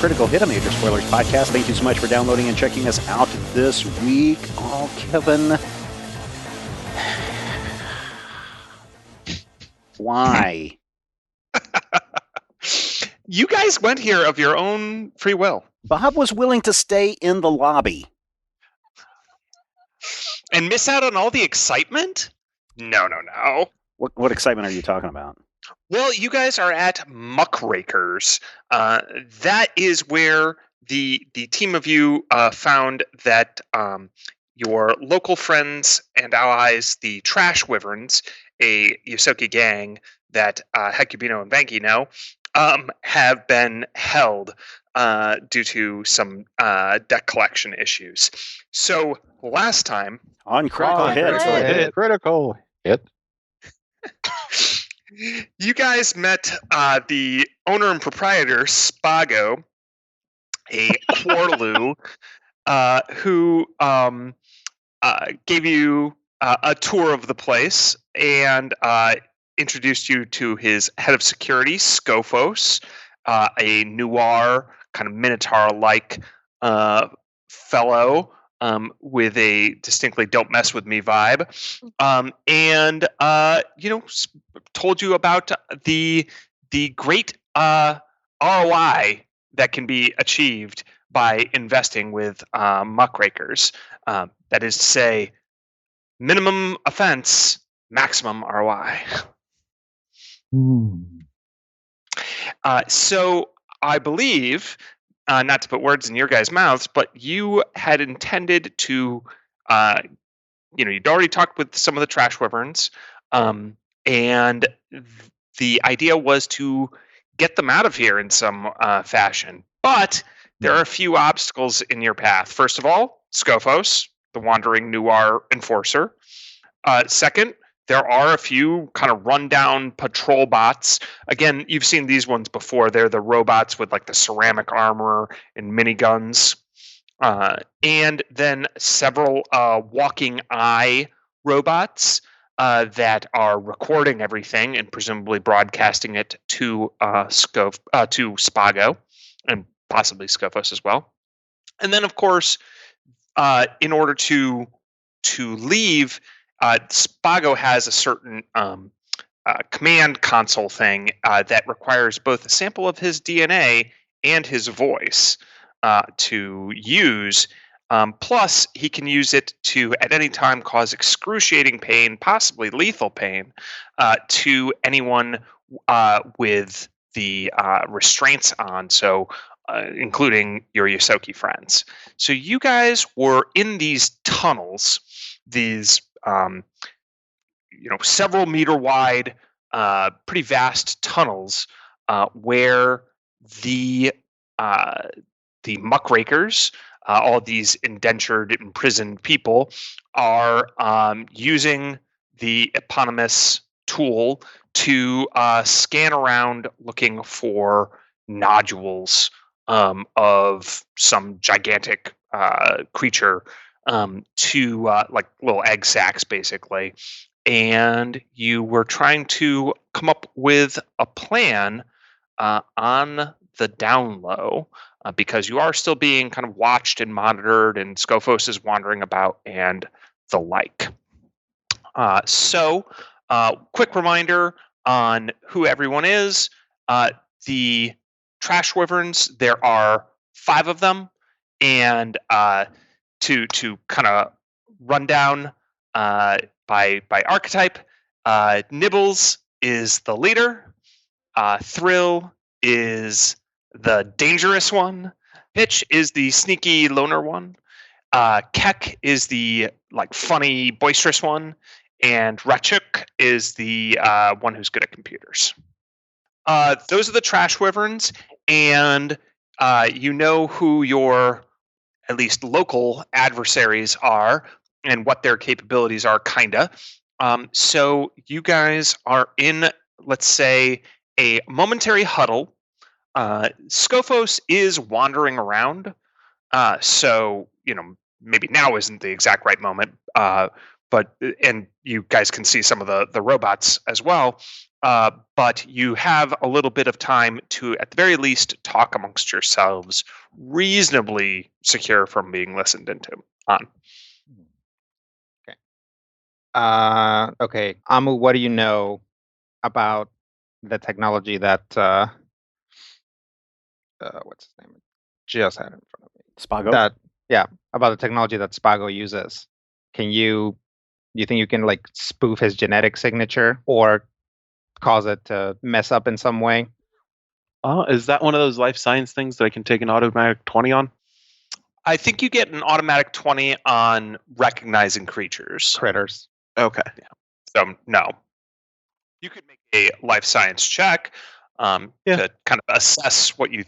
Critical Hit, a Major Spoilers podcast. Thank you so much for downloading and checking us out this week. Oh, Kevin. Why? You guys went here of your own free will. Bob was willing to stay in the lobby. And miss out on all the excitement? No. What excitement are you talking about? Well, you guys are at Muckrakers. That is where the team of you found that your local friends and allies, the Trash Wyverns, a Yosoki gang that Hecubino and Vanky know, have been held due to some deck collection issues. So last time on Critical Hit. Critical Hit. You guys met the owner and proprietor, Spago, a Quarlu, who gave you a tour of the place and introduced you to his head of security, Scophos, a noir, kind of Minotaur-like fellow with a distinctly "don't mess with me" vibe, and told you about the great ROI that can be achieved by investing with Muckrakers. That is to say, minimum offense, maximum ROI. So I believe, not to put words in your guys' mouths, but you had intended to, you'd already talked with some of the Trash Wyverns, and the idea was to get them out of here in some fashion. But there are a few obstacles in your path. First of all, Scophos, the wandering noir enforcer. Second, there are a few kind of rundown patrol bots. Again, you've seen these ones before. They're the robots with like the ceramic armor and miniguns. And then several walking eye robots that are recording everything and presumably broadcasting it to Spago and possibly Scophos as well. And then, of course, in order to leave, Spago has a certain command console thing that requires both a sample of his DNA and his voice to use. Plus, he can use it to, at any time, cause excruciating pain, possibly lethal pain, to anyone with the restraints on, so including your Yosoki friends. So you guys were in these tunnels, these several meter wide, pretty vast tunnels where the Muckrakers, all these indentured, imprisoned people, are using the eponymous tool to scan around looking for nodules of some gigantic creature, to like little egg sacs, basically. And you were trying to come up with a plan on the down low, because you are still being kind of watched and monitored, and Scophos is wandering about and the like. So quick reminder on who everyone is. The Trash Wyverns, there are 5 of them, and to kind of run down by archetype, Nibbles is the leader, Thrill is the dangerous one, Pitch is the sneaky loner one, Keck is the like funny boisterous one, and Rachuk is the one who's good at computers. Those are the Trash Wyverns, and you know who your at least local adversaries are and what their capabilities are, kinda. So you guys are in, let's say, a momentary huddle. Scophos is wandering around, so maybe now isn't the exact right moment, but you guys can see some of the robots as well. but you have a little bit of time to, at the very least, talk amongst yourselves, reasonably secure from being listened into. On. Okay, Amu, what do you know about the technology that what's his name? Just had it in front of me. Spago? About the technology that Spago uses. Do you think you can like spoof his genetic signature or cause it to mess up in some way? Is that one of those life science things that I can take an automatic 20 on? I think you get an automatic 20 on recognizing critters. Okay. Yeah. So no. You could make a life science check to kind of assess what you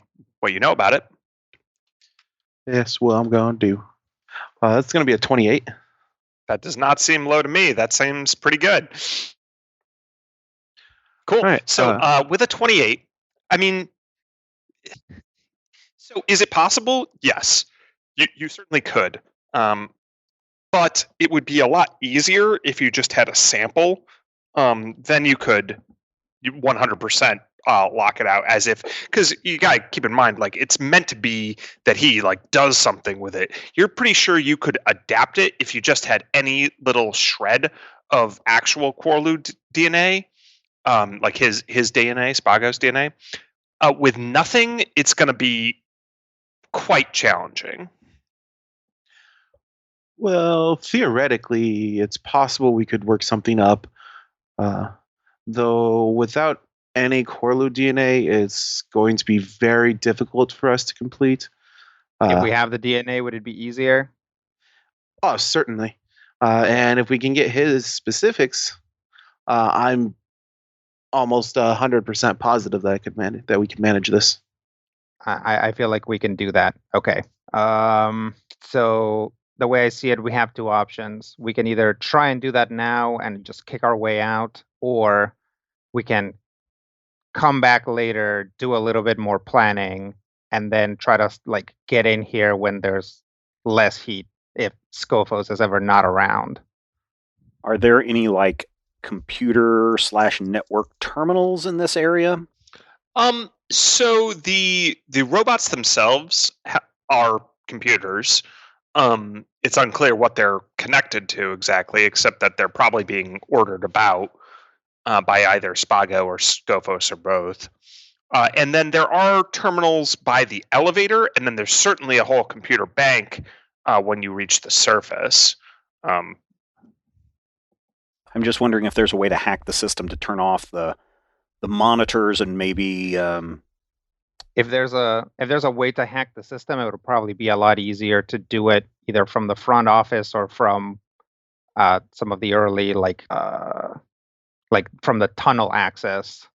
know about it. Yes, well, I'm going to do. That's going to be a 28. That does not seem low to me. That seems pretty good. Cool. All right, So with a 28, I mean, so is it possible? Yes, you certainly could. But it would be a lot easier if you just had a sample. Then you could 100% lock it out as if, because you got to keep in mind, like, it's meant to be that he like does something with it. You're pretty sure you could adapt it if you just had any little shred of actual Quarlu DNA, like his DNA, Spago's DNA. With nothing, it's going to be quite challenging. Well, theoretically, it's possible we could work something up. Though without any Corlu DNA, it's going to be very difficult for us to complete. If we have the DNA, would it be easier? Oh, certainly. And if we can get his specifics, I'm almost 100% positive that that we can manage this. I feel like we can do that. Okay. So the way I see it, we have two options. We can either try and do that now and just kick our way out, or we can come back later, do a little bit more planning, and then try to like get in here when there's less heat if Scophos is ever not around. Are there any like computer/network terminals in this area? So the robots themselves are computers. It's unclear what they're connected to exactly, except that they're probably being ordered about by either Spago or Scophos or both. And then there are terminals by the elevator, and then there's certainly a whole computer bank when you reach the surface. I'm just wondering if there's a way to hack the system to turn off the monitors and maybe. If there's a way to hack the system, it would probably be a lot easier to do it either from the front office or from some of the early like from the tunnel access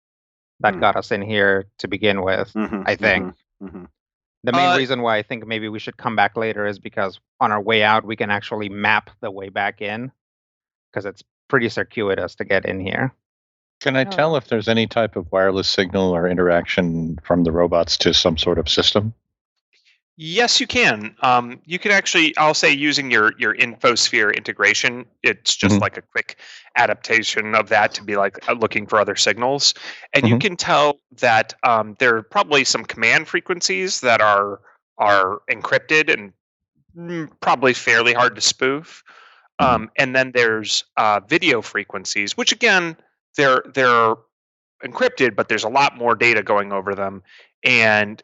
that got us in here to begin with. I think the main reason why I think maybe we should come back later is because on our way out we can actually map the way back in, because it's pretty circuitous to get in here. Can I tell if there's any type of wireless signal or interaction from the robots to some sort of system? Yes, you can. You can actually, I'll say, using your InfoSphere integration, it's just like a quick adaptation of that to be like looking for other signals. And you can tell that there are probably some command frequencies that are encrypted and probably fairly hard to spoof. And then there's video frequencies, which again, they're encrypted, but there's a lot more data going over them. And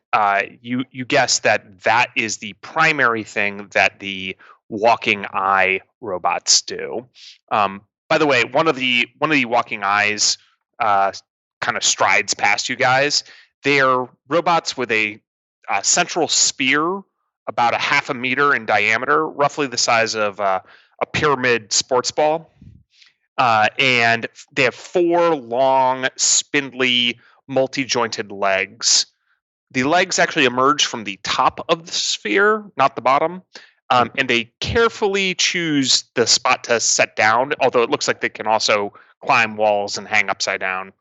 you guess that is the primary thing that the walking eye robots do. By the way, one of the walking eyes kind of strides past you guys. They are robots with a central spear about 0.5 meter in diameter, roughly the size of a pyramid sports ball. And they have 4 long, spindly, multi-jointed legs. The legs actually emerge from the top of the sphere, not the bottom. And they carefully choose the spot to set down, although it looks like they can also climb walls and hang upside down.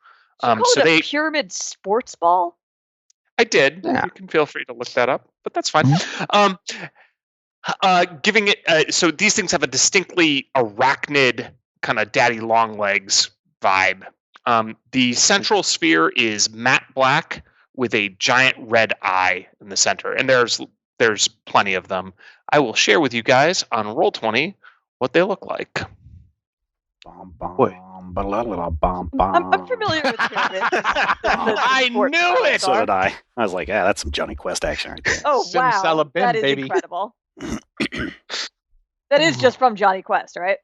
Did you call it a pyramid sports ball? I did. Yeah. You can feel free to look that up, but that's fine. Giving it so these things have a distinctly arachnid kind of daddy long legs vibe. The central sphere is matte black with a giant red eye in the center, and there's plenty of them. I will share with you guys on Roll20 what they look like. Boy. I'm familiar with pyramids. I knew it! So did I. I was like, yeah, that's some Johnny Quest action right there. Oh, wow. Simsalabim, That is baby. incredible. That is just from Johnny Quest, right?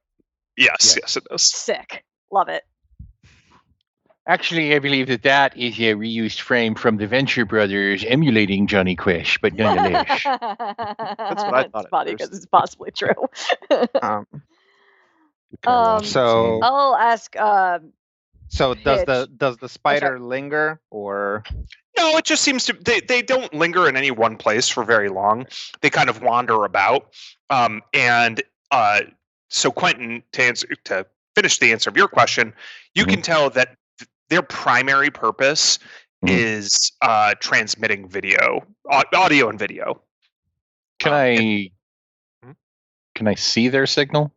Yes, it is. Sick. Love it. Actually, I believe that is a reused frame from the Venture Brothers emulating Johnny Quest, but nonetheless. That's what I thought It's funny at first. because it's possibly true. So I'll ask. So does Hitch. the spider linger, or No, it just seems to they don't linger in any one place for very long. They kind of wander about. So Quentin, to finish the answer of your question, you can tell that their primary purpose is transmitting audio and video. Can I see their signal?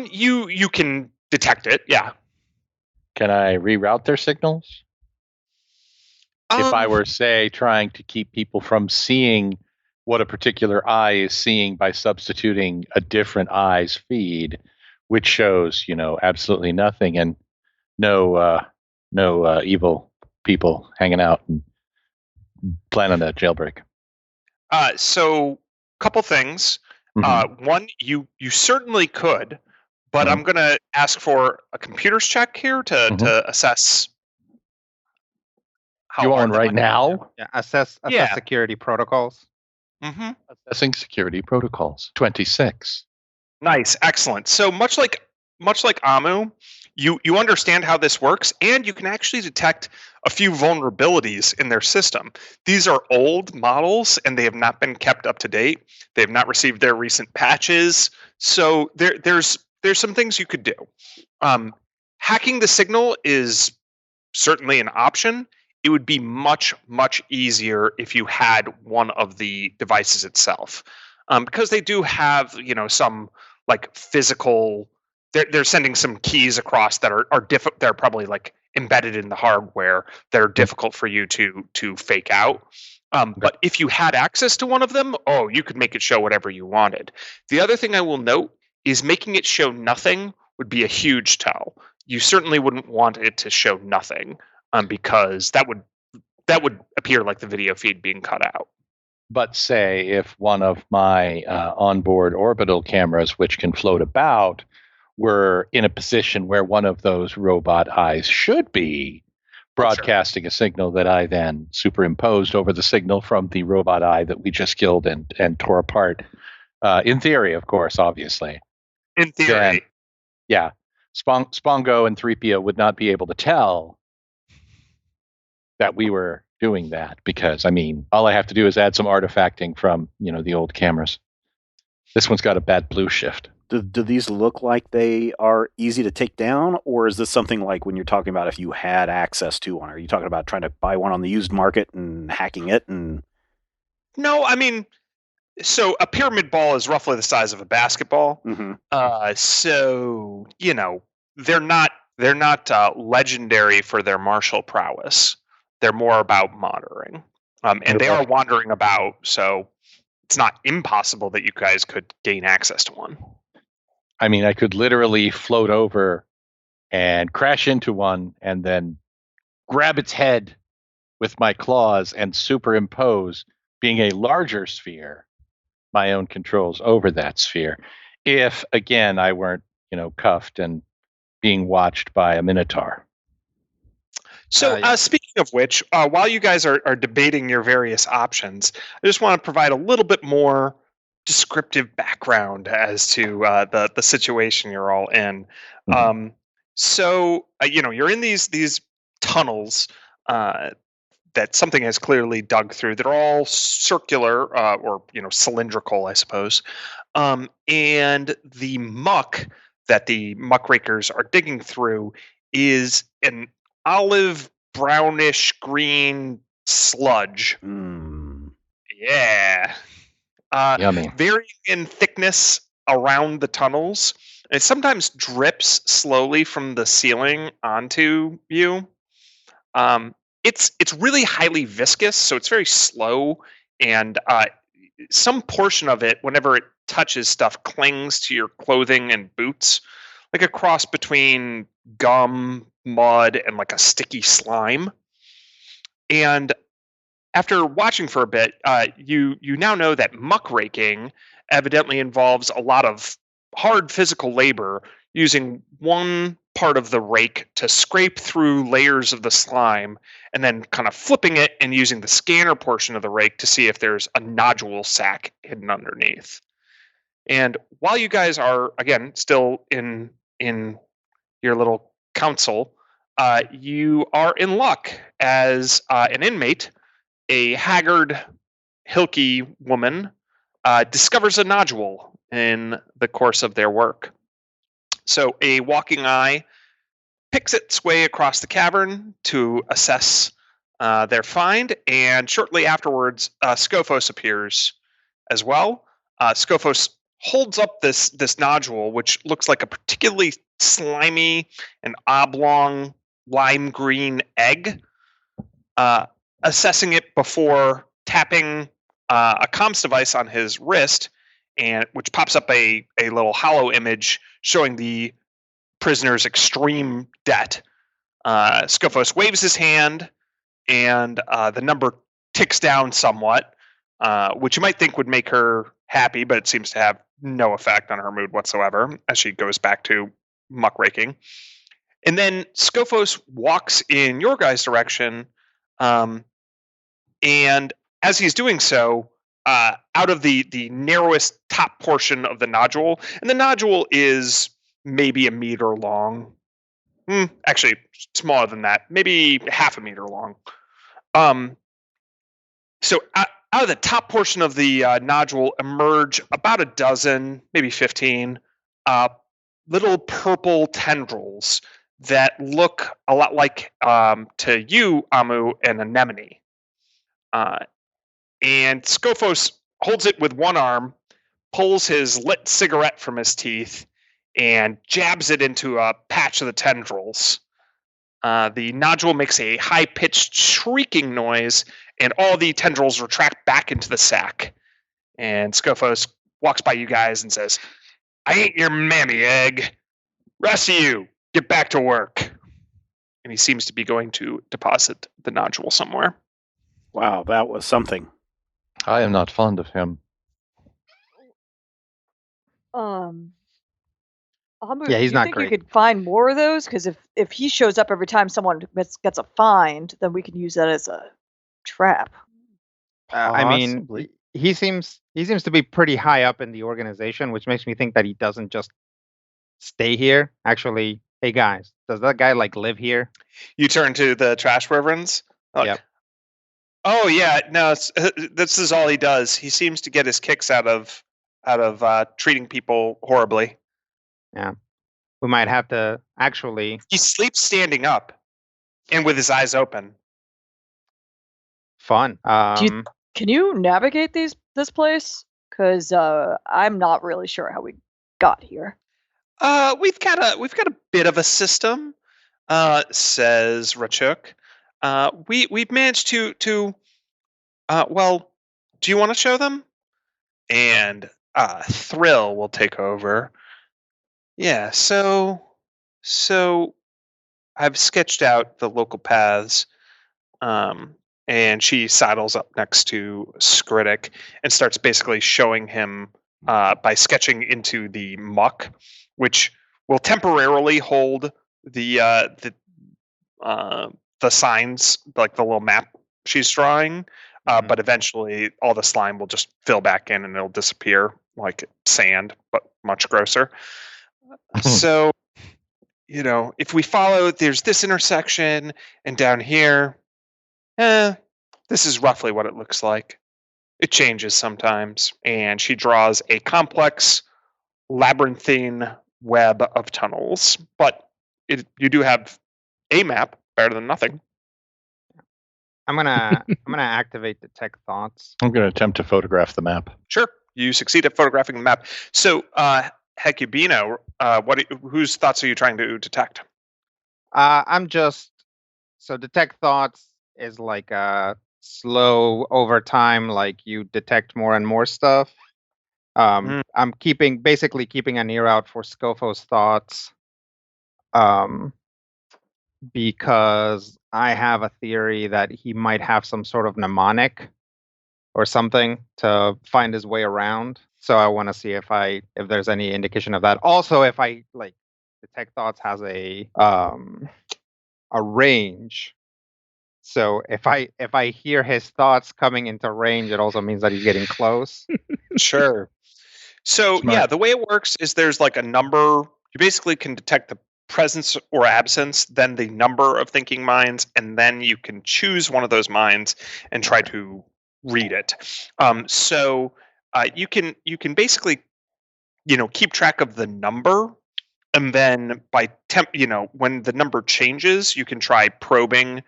You can detect it, yeah. Can I reroute their signals? If I were, say, trying to keep people from seeing what a particular eye is seeing by substituting a different eye's feed, which shows, absolutely nothing and no evil people hanging out and planning that jailbreak. So, couple things. One, you certainly could, but I'm going to ask for a computer's check here to assess. How You hard want that right might now? yeah, assess security protocols? be. Mhm. Assessing security protocols. 26. Nice, excellent. So much like Amu, you understand how this works, and you can actually detect a few vulnerabilities in their system. These are old models, and they have not been kept up to date. They have not received their recent patches. So there's some things you could do. Hacking the signal is certainly an option. It would be much, much easier if you had one of the devices itself, because they do have some like physical. They're sending some keys across that are they're probably like embedded in the hardware that are difficult for you to fake out. But if you had access to one of them, you could make it show whatever you wanted. The other thing I will note is making it show nothing would be a huge tell. You certainly wouldn't want it to show nothing, because that would appear like the video feed being cut out. But say if one of my onboard orbital cameras, which can float about, were in a position where one of those robot eyes should be broadcasting a signal that I then superimposed over the signal from the robot eye that we just killed and tore apart. In theory, of course, obviously. In theory. Then, yeah. Spongo and 3PO would not be able to tell that we were doing that because, all I have to do is add some artifacting from, the old cameras. This one's got a bad blue shift. Do these look like they are easy to take down, or is this something like when you're talking about if you had access to one? Are you talking about trying to buy one on the used market and hacking it? And no, so a pyramid ball is roughly the size of a basketball. So they're not legendary for their martial prowess. They're more about monitoring, and they are wandering about. So it's not impossible that you guys could gain access to one. I could literally float over and crash into one and then grab its head with my claws and superimpose, being a larger sphere, my own controls over that sphere. If, again, I weren't, cuffed and being watched by a minotaur. So speaking of which, while you guys are debating your various options, I just want to provide a little bit more descriptive background as to the situation you're all in. So you're in these tunnels that something has clearly dug through that are all circular or cylindrical, I suppose. And the muck that the muckrakers are digging through is an olive brownish green sludge. Yeah. Yummy. Varying in thickness around the tunnels. and it sometimes drips slowly from the ceiling onto you. It's really highly viscous, so it's very slow, and some portion of it, whenever it touches stuff, clings to your clothing and boots, like a cross between gum, mud, and like a sticky slime. And after watching for a bit, you now know that muckraking evidently involves a lot of hard physical labor, using one part of the rake to scrape through layers of the slime and then kind of flipping it and using the scanner portion of the rake to see if there's a nodule sac hidden underneath. And while you guys are, again, still in your little council, you are in luck as an inmate. A haggard, hilky woman discovers a nodule in the course of their work. So a walking eye picks its way across the cavern to assess their find, and shortly afterwards, Scophos appears as well. Scophos holds up this nodule, which looks like a particularly slimy and oblong lime green egg. Assessing it before tapping a comms device on his wrist, and which pops up a little hollow image showing the prisoner's extreme debt. Scophos waves his hand, and the number ticks down somewhat, which you might think would make her happy, but it seems to have no effect on her mood whatsoever as she goes back to muckraking. And then Scophos walks in your guys' direction, and as he's doing so, out of the narrowest top portion of the nodule, and the nodule is maybe a meter long. Actually, smaller than that, maybe half a meter long. So out of the top portion of the nodule emerge about a dozen, maybe 15, little purple tendrils that look a lot like, to you, Amu, an anemone. And Scophos holds it with one arm, pulls his lit cigarette from his teeth, and jabs it into a patch of the tendrils. The nodule makes a high-pitched shrieking noise, and all the tendrils retract back into the sack. And Scophos walks by you guys and says, "I ain't your mammy egg. Rest of you, get back to work." And he seems to be going to deposit the nodule somewhere. Wow, that was something. I am not fond of him. Amu, Yeah, he's do you not think great. you could find more of those? Because if he shows up every time someone gets a find, then we can use that as a trap. I mean, Possibly. he seems to be pretty high up in the organization, which makes me think that he doesn't just stay here. Actually, hey guys, does that guy like live here? You turn to the trash reverends. Yep. Oh yeah, no, this is all he does. He seems to get his kicks out of treating people horribly. Yeah. We might have to actually. He sleeps standing up and with his eyes open. Fun. Can you navigate this place? Because I'm not really sure how we got here. We've got a bit of a system, says Rachuk. We've managed to well, do you want to show them? And Thrill will take over. Yeah, so I've sketched out the local paths, and she sidles up next to Skritic and starts basically showing him by sketching into the muck, which will temporarily hold the signs, like the little map she's drawing, but eventually all the slime will just fill back in and it'll disappear like sand, but much grosser. So, if we follow, there's this intersection, and down here, this is roughly what it looks like. It changes sometimes, and she draws a complex labyrinthine web of tunnels, but you do have a map, better than nothing. I'm gonna activate detect thoughts. I'm going to attempt to photograph the map. Sure, you succeed at photographing the map. So Hecubino, whose thoughts are you trying to detect? I'm just so detect thoughts is like slow over time, like you detect more and more stuff. I'm basically keeping an ear out for Scofo's thoughts. Because I have a theory that he might have some sort of mnemonic or something to find his way around. So I want to see if there's any indication of that. Also, if I like detect thoughts has a range. So if I hear his thoughts coming into range, it also means that he's getting close. Sure. So Smart. yeah, the way it works is there's like a number. You basically can detect the presence or absence, then the number of thinking minds, and then you can choose one of those minds and try to read it. So you can basically keep track of the number, and then by when the number changes, you can try probing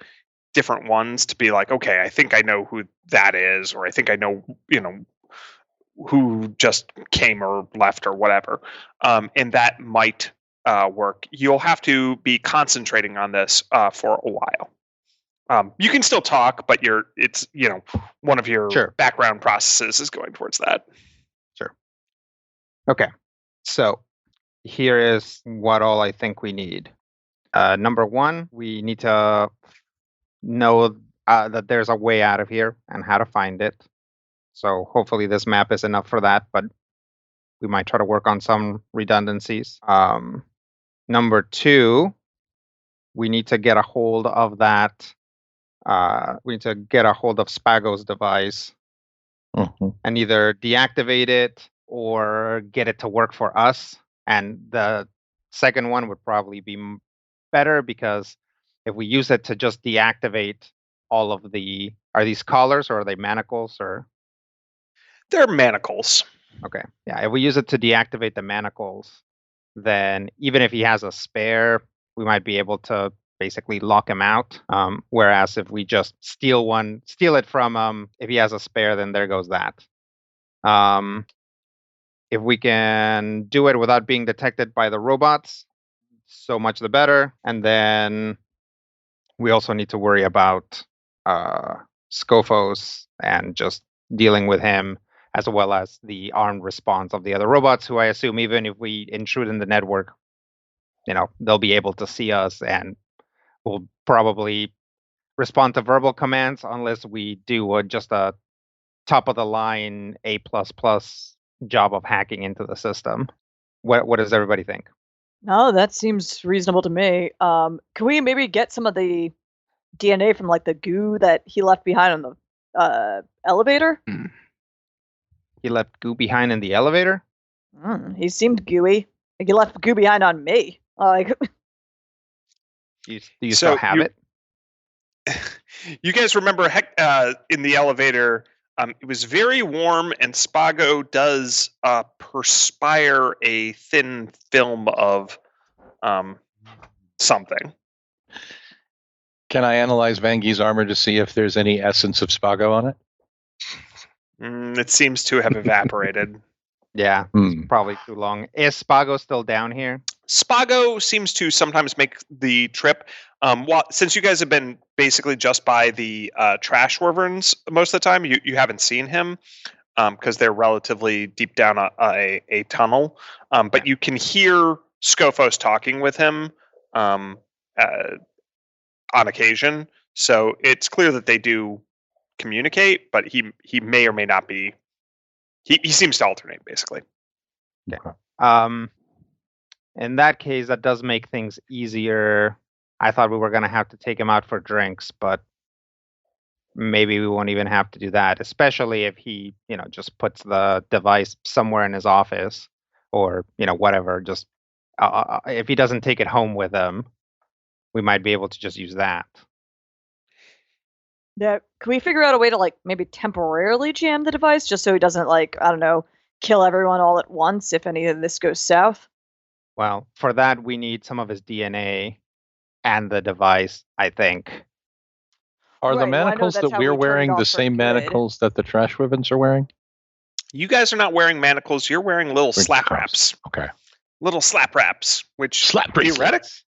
different ones to be like, okay, I think I know who that is, or I think I know who just came or left or whatever, and that might work. You'll have to be concentrating on this for a while. You can still talk, but it's one of your background processes is going towards that. Sure. Okay. So here is what all I think we need. Number one, we need to know that there's a way out of here and how to find it. So hopefully this map is enough for that, but we might try to work on some redundancies. Number two, we need to get a hold of that. We need to get a hold of Spago's device and either deactivate it or get it to work for us. And the second one would probably be better, because if we use it to just deactivate all of are these collars or are they manacles or? They're manacles. Okay. Yeah. If we use it to deactivate the manacles, then even if he has a spare, we might be able to basically lock him out. Whereas if we just steal it from if he has a spare, then there goes that. If we can do it without being detected by the robots, so much the better. And then we also need to worry about Scophos and just dealing with him, as well as the armed response of the other robots, who I assume even if we intrude in the network, they'll be able to see us and will probably respond to verbal commands unless we do just a top of the line A++ job of hacking into the system. What does everybody think? No, that seems reasonable to me. Can we maybe get some of the DNA from like the goo that he left behind on the elevator? He left goo behind in the elevator? He seemed gooey. Like he left goo behind on me. Like, do you still have it? You guys remember in the elevator, it was very warm, and Spago does perspire a thin film of something. Can I analyze Vangi's armor to see if there's any essence of Spago on it? It seems to have evaporated. Yeah, it's probably too long. Is Spago still down here? Spago seems to sometimes make the trip. Since you guys have been basically just by the trash wyverns most of the time, you haven't seen him because they're relatively deep down a tunnel. But you can hear Scophos talking with him on occasion. So it's clear that they do communicate, but he may or may not be. He seems to alternate, basically. Yeah. In that case, that does make things easier. I thought we were going to have to take him out for drinks, but maybe we won't even have to do that, especially if he, just puts the device somewhere in his office or, whatever. Just if he doesn't take it home with him, we might be able to just use that. Yeah. Can we figure out a way to like maybe temporarily jam the device just so he doesn't like, I don't know, kill everyone all at once if any of this goes south? Well, for that, we need some of his DNA and the device, I think. Are the manacles that we're wearing the same manacles that the trash wyverns are wearing? You guys are not wearing manacles. You're wearing little slap wraps. Okay. Little slap wraps, which Slap bracelets.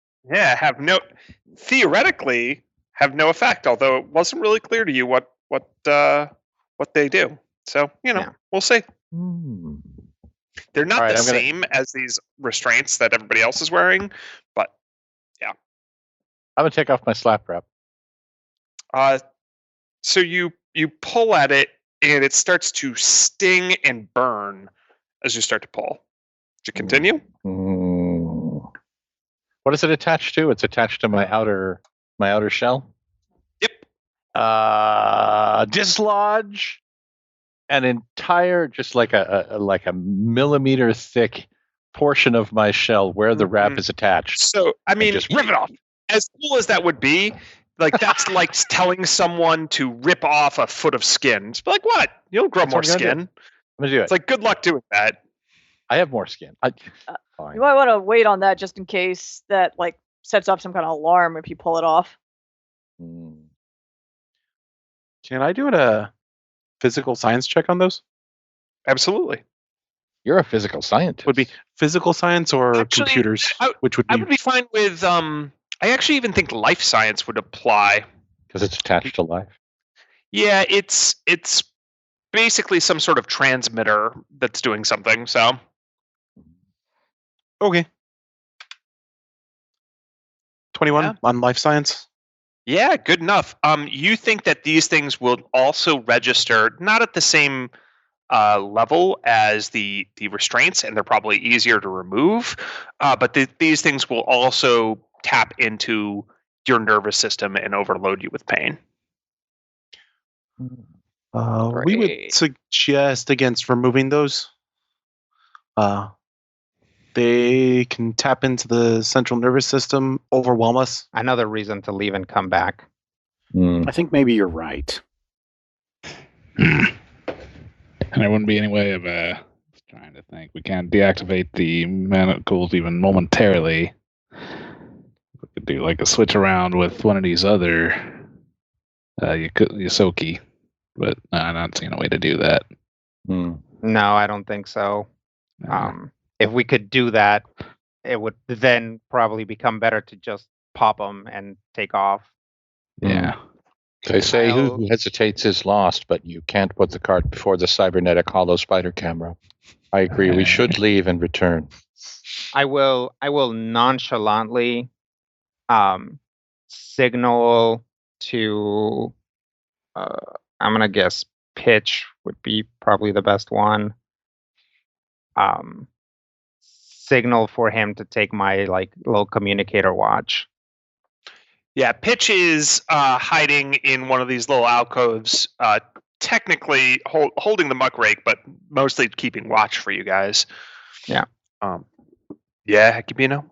theoretically have no effect. Although it wasn't really clear to you what they do. So we'll see. They're not the same as these restraints that everybody else is wearing, but yeah. I'm gonna take off my slap wrap. So you pull at it, and it starts to sting and burn as you start to pull. Did you continue? What is it attached to? It's attached to my outer shell. Yep. Dislodge an entire, just like a millimeter thick portion of my shell where the wrap is attached. So I mean, just rip it off. As cool as that would be, like that's like telling someone to rip off a foot of skin. It's like, what? You'll grow more skin. I'm gonna do it. It's like, good luck doing that. I have more skin. You might want to wait on that just in case that like sets up some kind of alarm if you pull it off. Can I do a physical science check on those? Absolutely. You're a physical scientist. Would be physical science or Actually, computers? Which would be? I would be fine with. I actually even think life science would apply because it's attached to life. Yeah, it's basically some sort of transmitter that's doing something. So. Okay. 21 on life science. Yeah, good enough. You think that these things will also register, not at the same level as the restraints, and they're probably easier to remove, but these things will also tap into your nervous system and overload you with pain. We would suggest against removing those. They can tap into the central nervous system, overwhelm us. Another reason to leave and come back. I think maybe you're right. And there wouldn't be any way of trying to think. We can't deactivate the manacles even momentarily. We could do like a switch around with one of these other Yosoki, but I'm not seeing a way to do that. No, I don't think so. If we could do that, it would then probably become better to just pop them and take off. Yeah. They say who hesitates is lost, but you can't put the cart before the cybernetic hollow spider camera. I agree. We should leave and return. I will nonchalantly signal to I'm gonna guess Pitch would be probably the best one. Signal for him to take my like little communicator watch. Yeah, Pitch is hiding in one of these little alcoves, technically holding the muck rake, but mostly keeping watch for you guys. Yeah. Yeah, Hekubino?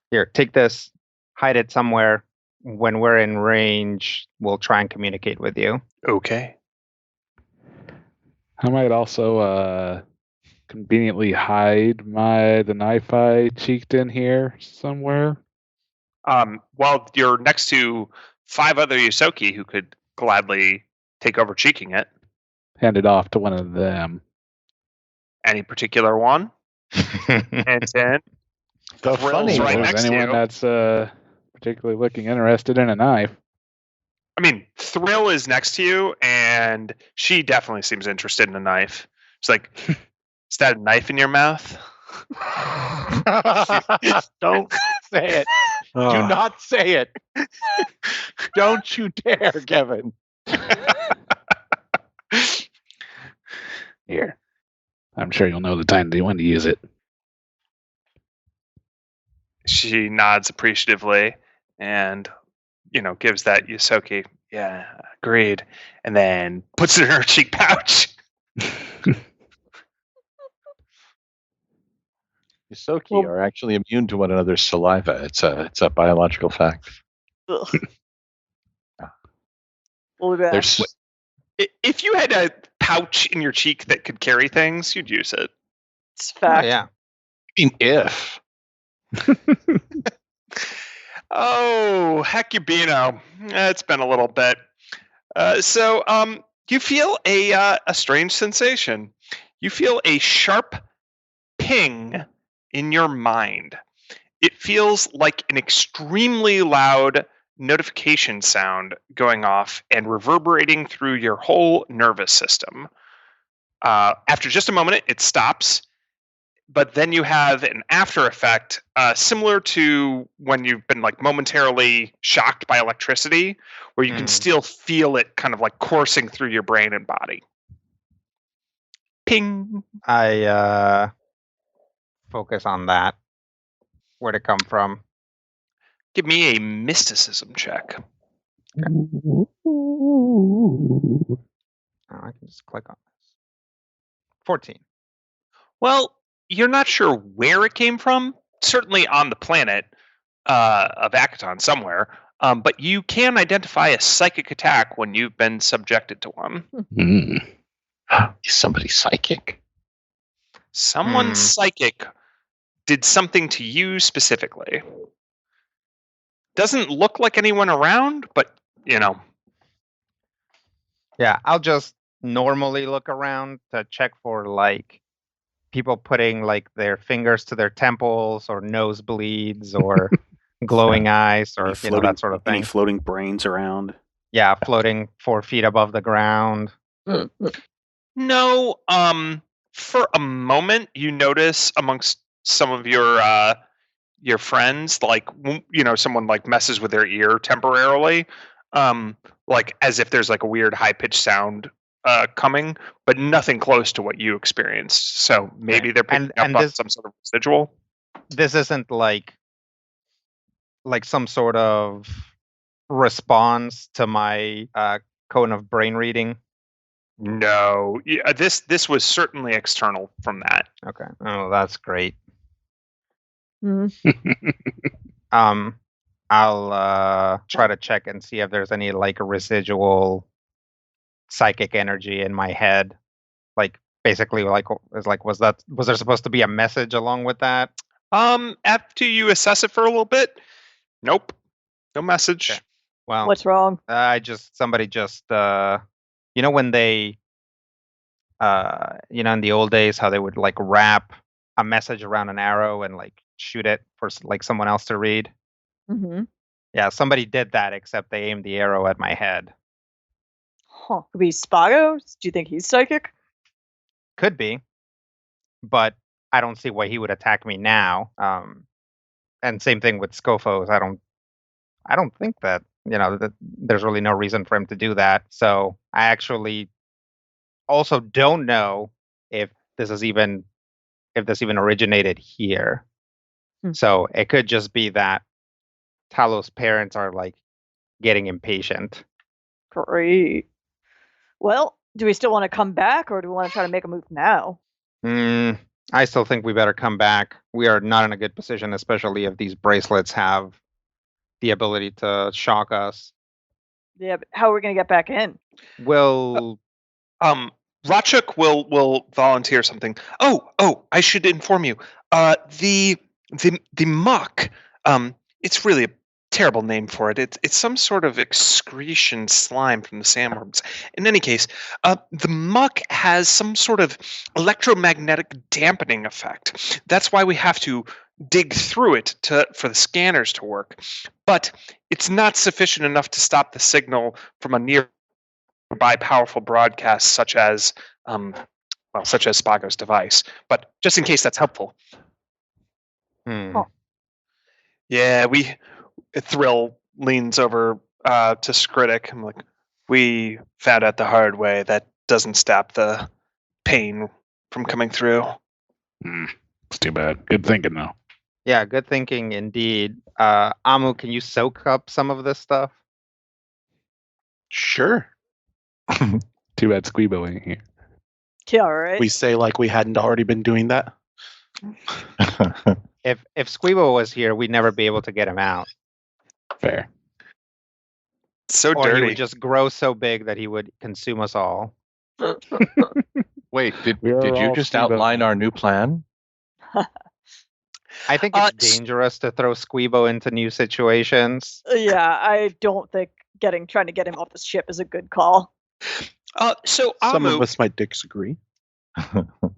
Here, take this. Hide it somewhere. When we're in range, we'll try and communicate with you. Okay. I might also conveniently hide the knife I cheeked in here somewhere. Well, you're next to 5 other Yosoki who could gladly take over cheeking it. Hand it off to one of them. Any particular one? And then the funny right next to anyone that's particularly looking interested in a knife. I mean, Thrill is next to you, and she definitely seems interested in a knife. She's like, is that a knife in your mouth? Don't say it. Do not say it. Don't you dare, Kevin. Here. I'm sure you'll know the time when to use it. She nods appreciatively and, gives that Yosoki, yeah, agreed, and then puts it in her cheek pouch. Yosoki are actually immune to one another's saliva. It's a biological fact. We'll be back. If you had a pouch in your cheek that could carry things, you'd use it. It's fact. Oh, yeah. I mean, if. Oh, Hekubino. It's been a little bit. So you feel a strange sensation. you feel a sharp ping in your mind. It feels like an extremely loud notification sound going off and reverberating through your whole nervous system. After just a moment, it stops, but then you have an after effect similar to when you've been like momentarily shocked by electricity, where you can still feel it kind of like coursing through your brain and body. Ping. I focus on that. Where'd it come from? Give me a mysticism check. Oh, I can just click on this. 14. Well, you're not sure where it came from. Certainly on the planet of Akaton somewhere. But you can identify a psychic attack when you've been subjected to one. Is somebody psychic? Someone psychic did something to you specifically. Doesn't look like anyone around, but you know. Yeah, I'll just normally look around to check for like people putting like their fingers to their temples or nosebleeds or glowing eyes or that sort of thing. Any floating brains around? Yeah, floating 4 feet above the ground. No, for a moment you notice amongst some of your friends, like someone like messes with their ear temporarily, like as if there's like a weird high pitched sound coming, but nothing close to what you experienced. So maybe they're picking up on some sort of residual. This isn't like some sort of response to my cone of brain reading. No, this was certainly external from that. Okay. Oh, that's great. I'll try to check and see if there's any like residual psychic energy in my head. Like basically, was there supposed to be a message along with that? After you assess it for a little bit, nope, no message. Okay. Well, what's wrong? Somebody just when they in the old days how they would like wrap a message around an arrow and like shoot it for like someone else to read. Yeah, somebody did that, except they aimed the arrow at my head. Huh. Could be Spago? Do you think he's psychic? Could be, but I don't see why he would attack me now. And same thing with Scofos. I don't think that that there's really no reason for him to do that. So I actually also don't know if this even originated here. So it could just be that Talos' parents are like getting impatient. Great. Well, do we still want to come back, or do we want to try to make a move now? I still think we better come back. We are not in a good position, especially if these bracelets have the ability to shock us. Yeah, but how are we going to get back in? Well, Ratchuk will volunteer something. Oh, I should inform you. The muck. It's really a terrible name for it. It's some sort of excretion slime from the sandworms. In any case, the muck has some sort of electromagnetic dampening effect. That's why we have to dig through it for the scanners to work. But it's not sufficient enough to stop the signal from a nearby powerful broadcast such as Spago's device. But just in case that's helpful. Yeah, Thrill leans over to Skritic. I'm like, we found out the hard way that doesn't stop the pain from coming through. It's too bad. Good thinking, though. Yeah, good thinking indeed. Amu, can you soak up some of this stuff? Sure. Too bad Squeebo ain't here. Yeah, all right. We say like we hadn't already been doing that. If Squeebo was here, we'd never be able to get him out. Fair. So or dirty. He would just grow so big that he would consume us all. Wait, did you just outline our new plan? I think it's dangerous to throw Squeebo into new situations. Yeah, I don't think trying to get him off the ship is a good call. So some Amu, of us might disagree. That's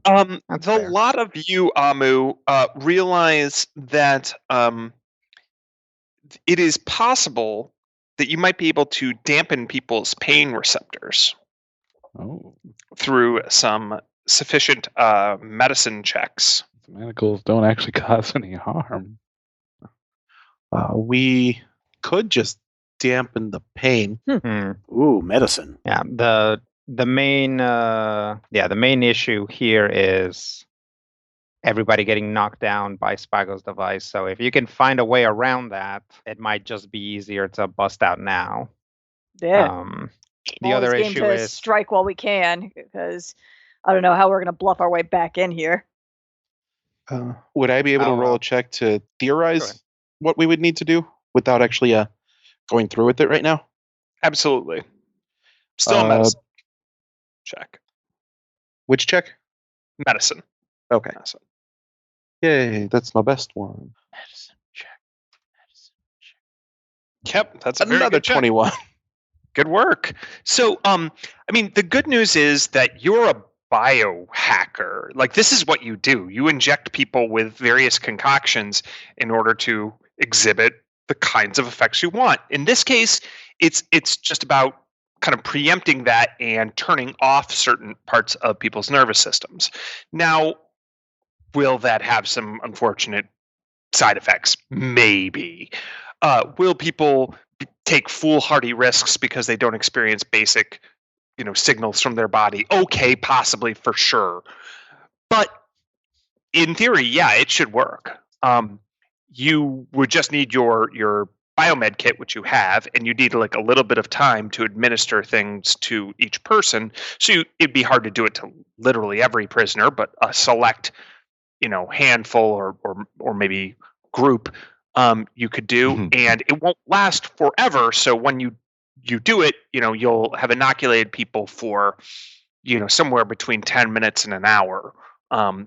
The fair. lot of you, Amu, realize that it is possible that you might be able to dampen people's pain receptors Oh, through some sufficient medicine checks. manacles don't actually cause any harm. We could just dampen the pain. Hmm. Ooh, medicine. Yeah. The main issue here is everybody getting knocked down by Spago's device. So if you can find a way around that, it might just be easier to bust out now. Yeah. The Always other game issue to is strike while we can, because I don't know how we're gonna bluff our way back in here. Would I be able to roll a check to theorize what we would need to do without actually going through with it right now? Absolutely. Still a medicine check. Which check? Medicine. Okay. Medicine. Yay, that's my best one. Medicine check. Yep, that's a very Another good check. 21. Good work. So, I mean, the good news is that you're a biohacker. Like, this is what you do. You inject people with various concoctions in order to exhibit the kinds of effects you want. In this case, it's just about kind of preempting that and turning off certain parts of people's nervous systems. Now, will that have some unfortunate side effects? Maybe. Will people take foolhardy risks because they don't experience basic, signals from their body? Okay, possibly, for sure. But in theory, yeah, it should work. You would just need your biomed kit, which you have, and you need like a little bit of time to administer things to each person. So it'd be hard to do it to literally every prisoner, but a select, handful or maybe group you could do, and it won't last forever. So when you do it, you'll have inoculated people for somewhere between 10 minutes and an hour.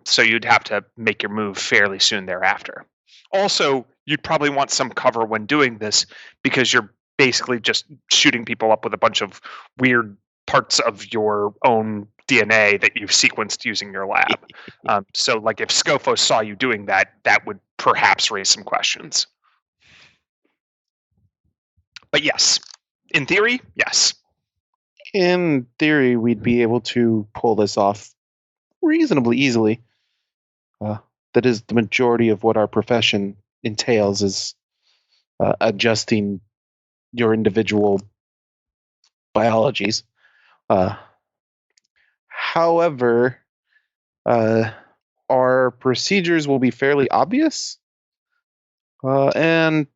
So you'd have to make your move fairly soon thereafter. Also, you'd probably want some cover when doing this because you're basically just shooting people up with a bunch of weird parts of your own DNA that you've sequenced using your lab. So like if Scophos saw you doing that, that would perhaps raise some questions. But yes, in theory, yes. In theory, we'd be able to pull this off reasonably easily. That is the majority of what our profession entails, is adjusting your individual biologies. However, our procedures will be fairly obvious, and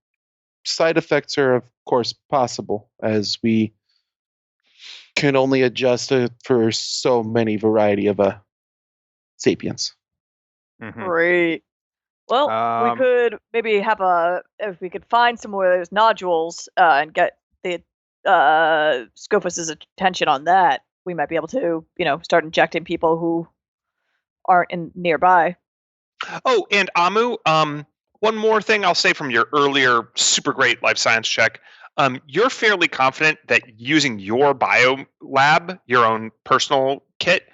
side effects are, of course, possible, as we can only adjust for so many variety of sapiens. Great. Well, we could maybe have if we could find some more of those nodules and get the Scophos's attention on that, we might be able to, start injecting people who aren't nearby. Oh, and Amu, one more thing I'll say from your earlier super great life science check. You're fairly confident that using your bio lab, your own personal kit,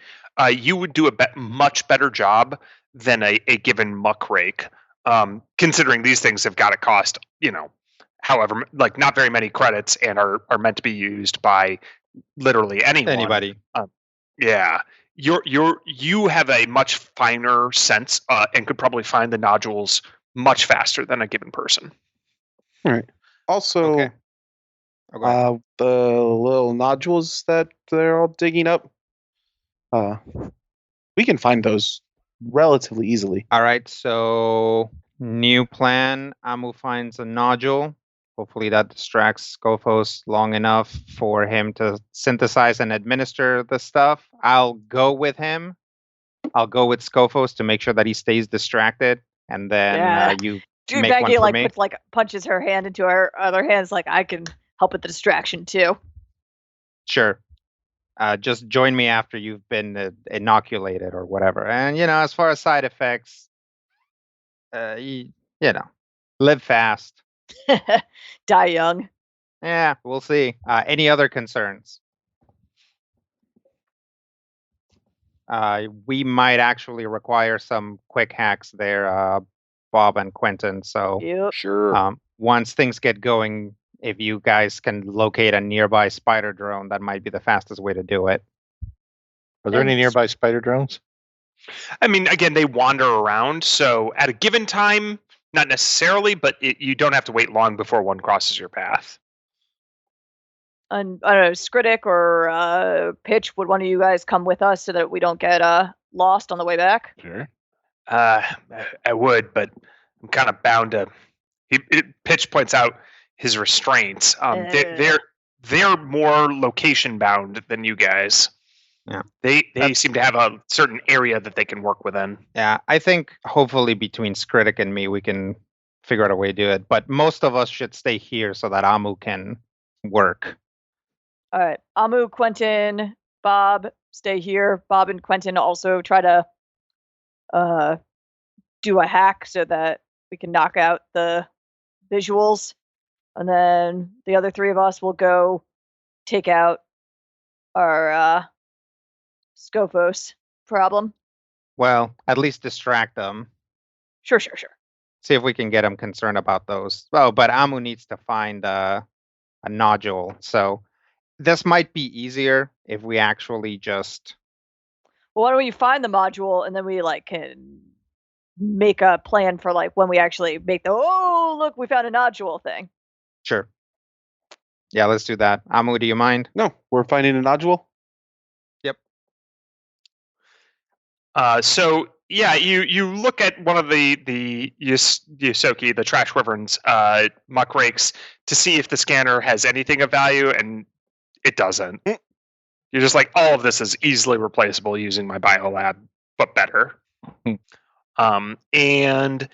you would do a much better job than a given muck rake. Considering these things have got to cost, however, like not very many credits and are meant to be used by literally anyone. Anybody. Yeah. You have a much finer sense and could probably find the nodules much faster than a given person. All right. Also, the little nodules that they're all digging up, we can find those relatively easily. All right, so new plan. Amu finds a nodule. Hopefully that distracts Scophos long enough for him to synthesize and administer the stuff. I'll go with him. I'll go with Scophos to make sure that he stays distracted, and then you make Maggie one for me. punches her hand into her other hands, like I can help with the distraction too. Sure. Just join me after you've been inoculated or whatever. And as far as side effects, live fast, die young. Yeah, we'll see. Any other concerns? we might actually require some quick hacks there, Bob and Quentin. So Yep. Sure. once things get going, if you guys can locate a nearby spider drone, that might be the fastest way to do it. Are there any nearby spider drones? I mean, again, they wander around, so at a given time, not necessarily, but you don't have to wait long before one crosses your path. And I don't know, Skritic or Pitch, would one of you guys come with us so that we don't get lost on the way back? Sure. I would, but I'm kind of bound to. Pitch points out his restraints. They're more location bound than you guys. Yeah, they seem to have a certain area that they can work within. Yeah, I think hopefully between Skritic and me, we can figure out a way to do it. But most of us should stay here so that Amu can work. All right, Amu, Quentin, Bob, stay here. Bob and Quentin also try to do a hack so that we can knock out the visuals, and then the other three of us will go take out our Scophos problem. Well, at least distract them. Sure. See if we can get them concerned about those. Oh, but Amu needs to find a nodule. So this might be easier if we actually just... Well, why don't we find the module and then we can make a plan for when we actually make the look, we found a nodule thing. Sure. Yeah, let's do that. Amu, do you mind? No, we're finding a nodule. Yep. So yeah, you look at one of the Yosoki, the trash wyverns, muck rakes to see if the scanner has anything of value, and it doesn't. You're just like, all of this is easily replaceable using my biolab, but better. And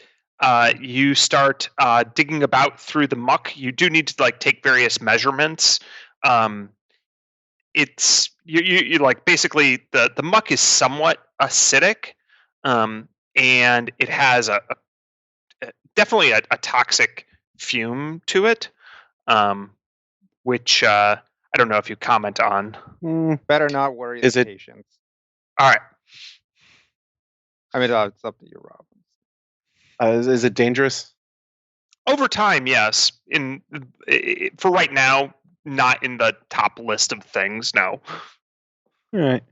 you start digging about through the muck. You do need to take various measurements. It's you basically the muck is somewhat acidic, and it has a definitely a toxic fume to it, which I don't know if you comment on. Better not worry the patients. All right. I mean, it's up to you, Rob. Is it dangerous? Over time, yes. For right now, not in the top list of things. No. All right.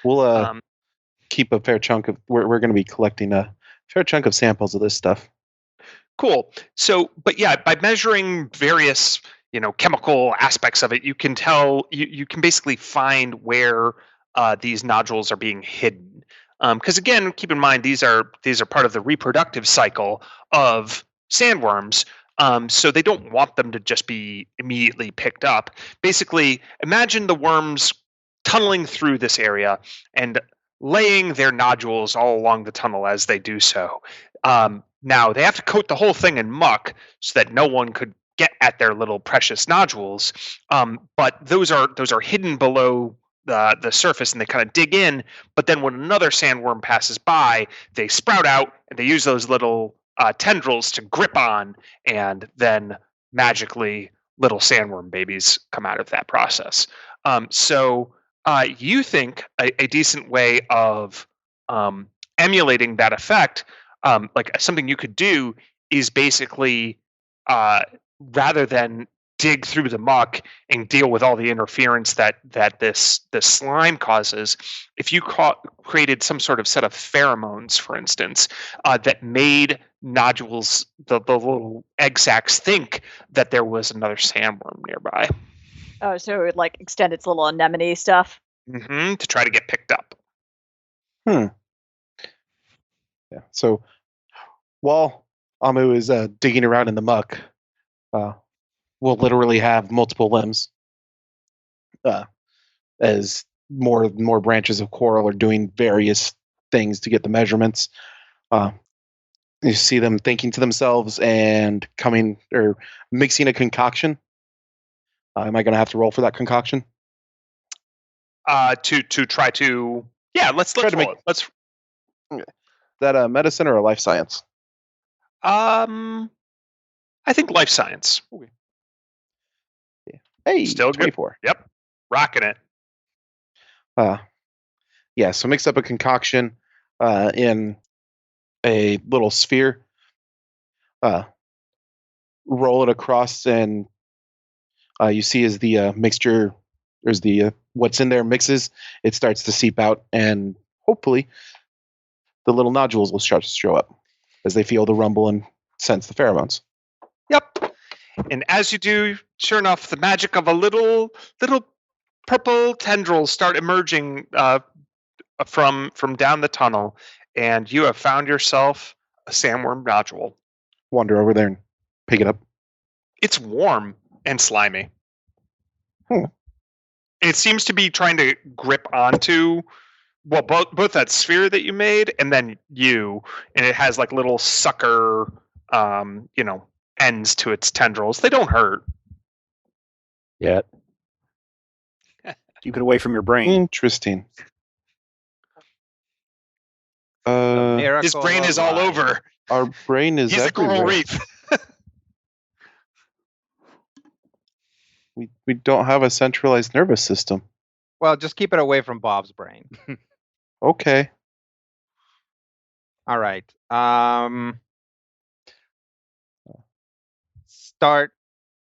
We'll keep a fair chunk of. We're going to be collecting a fair chunk of samples of this stuff. Cool. So, but yeah, by measuring various chemical aspects of it, you can tell. You can basically find where these nodules are being hidden. Because again, keep in mind these are part of the reproductive cycle of sandworms. So they don't want them to just be immediately picked up. Basically, imagine the worms tunneling through this area and laying their nodules all along the tunnel as they do so. Now they have to coat the whole thing in muck so that no one could get at their little precious nodules. But those are hidden below the surface, and they kind of dig in. But then when another sandworm passes by, they sprout out and they use those little tendrils to grip on, and then magically little sandworm babies come out of that process. So you think a decent way of emulating that effect, something you could do, is basically rather than dig through the muck and deal with all the interference that this slime causes, if you created some sort of set of pheromones, for instance, that made nodules, the little egg sacs, think that there was another sandworm nearby. Oh, so it would extend its little anemone stuff? To try to get picked up. Yeah. So while Amu is digging around in the muck, we'll literally have multiple limbs as more branches of coral are doing various things to get the measurements. You see them thinking to themselves and coming or mixing a concoction. Am I going to have to roll for that concoction? To try to let's try to roll make it. Let's. Is that a medicine or a life science? I think life science. Okay. Hey, Still 24. Good. Yep, rocking it. Yeah, so mix up a concoction in a little sphere, roll it across, and you see as the mixture, or as the what's in there mixes, it starts to seep out, and hopefully the little nodules will start to show up as they feel the rumble and sense the pheromones. Yep. And as you do, sure enough, the magic of a little purple tendrils start emerging from down the tunnel, and you have found yourself a sandworm nodule. Wander over there and pick it up. It's warm and slimy. It seems to be trying to grip onto both that sphere that you made and then you, and it has like little sucker ends to its tendrils. They don't hurt yet. Keep it away from your brain. Interesting. His brain is all over. Our brain is He's everywhere. a coral reef. We don't have a centralized nervous system. Well, just keep it away from Bob's brain. Okay. All right. Start.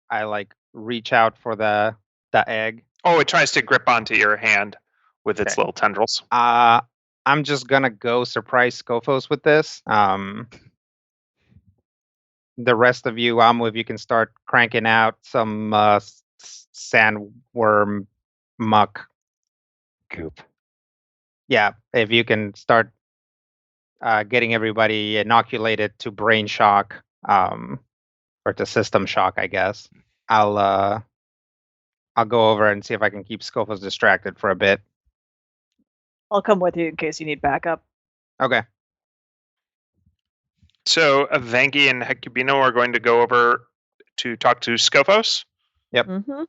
I reach out for the egg. Oh, it tries to grip onto your hand with its little tendrils. I'm just gonna go surprise Scophos with this. The rest of you, if you can start cranking out some sandworm muck goop. Yeah, if you can start getting everybody inoculated to brain shock, or to system shock, I guess. I'll go over and see if I can keep Scophos distracted for a bit. I'll come with you in case you need backup. Okay. So Vangi and Hecubino are going to go over to talk to Scophos. Yep. Mm-hmm.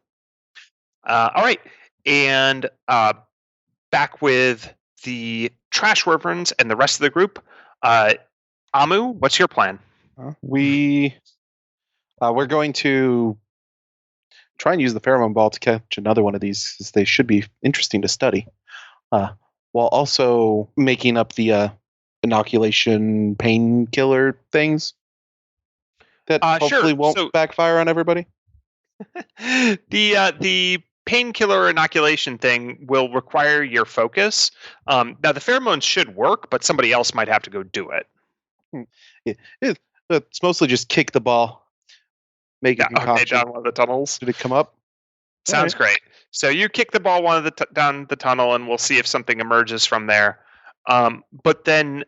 All right. And back with the trash wyverns and the rest of the group. Amu, what's your plan? We're going to try and use the pheromone ball to catch another one of these, because they should be interesting to study, while also making up the inoculation painkiller things that hopefully won't backfire on everybody. The painkiller inoculation thing will require your focus. Now the pheromones should work, but somebody else might have to go do it. It's mostly just kick the ball, make a concoction. Okay, down one of the tunnels. Did it come up? Sounds great. So you kick the ball down the tunnel, and we'll see if something emerges from there. But then